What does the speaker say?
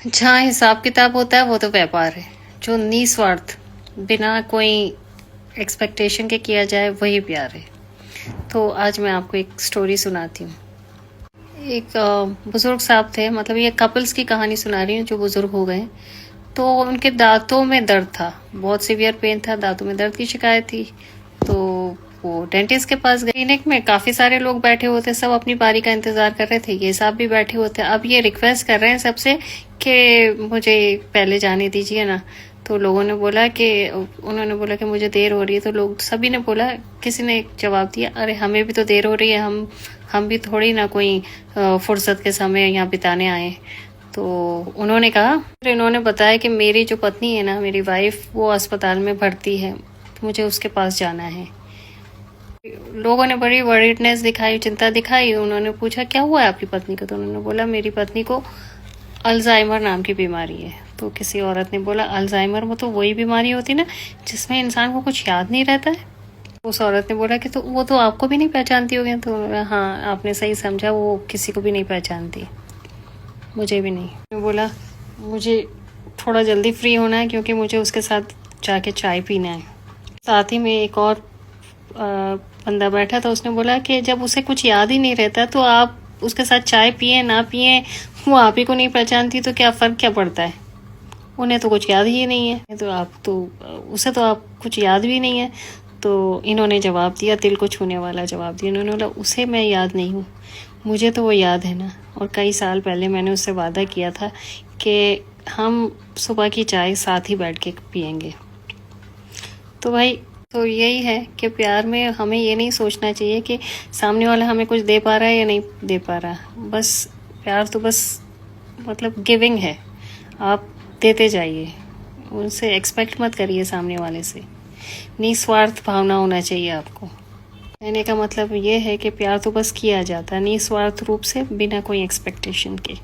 जहाँ हिसाब किताब होता है वो तो व्यापार है। जो निस्वार्थ बिना कोई एक्सपेक्टेशन के किया जाए वही प्यार है। तो आज मैं आपको एक स्टोरी सुनाती हूँ। एक बुजुर्ग साहब थे, मतलब ये कपल्स की कहानी सुना रही हूँ जो बुजुर्ग हो गए। तो उनके दांतों में दर्द था, बहुत सीवियर पेन था, दांतों में दर्द की शिकायत थी। तो वो डेंटिस्ट के पास गए। क्लिनिक में काफी सारे लोग बैठे होते, सब अपनी बारी का इंतजार कर रहे थे। ये साहब भी बैठे होते। अब ये रिक्वेस्ट कर रहे हैं सबसे कि मुझे पहले जाने दीजिए ना। तो लोगों ने बोला कि उन्होंने बोला कि मुझे देर हो रही है। तो लोग सभी ने बोला, किसी ने जवाब दिया, अरे हमें भी तो देर हो रही है, हम भी थोड़ी ना कोई फुर्सत के समय यहाँ बिताने आए। तो उन्होंने कहा, फिर इन्होंने बताया कि मेरी जो पत्नी है ना, मेरी वाइफ, वो अस्पताल में भर्ती है, मुझे उसके पास जाना है। लोगों ने बड़ी वरीडनेस दिखाई, चिंता दिखाई। उन्होंने पूछा क्या हुआ है आपकी पत्नी को? तो उन्होंने बोला मेरी पत्नी को अल्जाइमर नाम की बीमारी है। तो किसी औरत ने बोला अल्जाइमर में तो वही बीमारी होती ना जिसमें इंसान को कुछ याद नहीं रहता है। उस औरत ने बोला कि तो वो तो आपको भी नहीं पहचानती होगी। तो हाँ, आपने सही समझा, वो किसी को भी नहीं पहचानती, मुझे भी नहीं। मैं बोला मुझे थोड़ा जल्दी फ्री होना है क्योंकि मुझे उसके साथ जाके चाय पीना है। साथ ही में एक और बंदा बैठा था, उसने बोला कि जब उसे कुछ याद ही नहीं रहता तो आप उसके साथ चाय पिए ना पिए, वो आप ही को नहीं पहचानती तो क्या फ़र्क क्या पड़ता है? उन्हें तो कुछ याद ही नहीं है, तो आप तो उसे तो आप कुछ याद भी नहीं है। तो इन्होंने जवाब दिया, दिल को छूने वाला जवाब दिया। इन्होंने बोला उसे मैं याद नहीं हूँ, मुझे तो वो याद है ना। और कई साल पहले मैंने उससे वादा किया था कि हम सुबह की चाय साथ ही बैठ के पियेंगे। तो भाई, तो यही है कि प्यार में हमें ये नहीं सोचना चाहिए कि सामने वाला हमें कुछ दे पा रहा है या नहीं दे पा रहा। बस प्यार तो बस मतलब गिविंग है, आप देते जाइए, उनसे एक्सपेक्ट मत करिए सामने वाले से। निस्वार्थ भावना होना चाहिए आपको। कहने का मतलब ये है कि प्यार तो बस किया जाता है निस्वार्थ रूप से, बिना कोई एक्सपेक्टेशन के।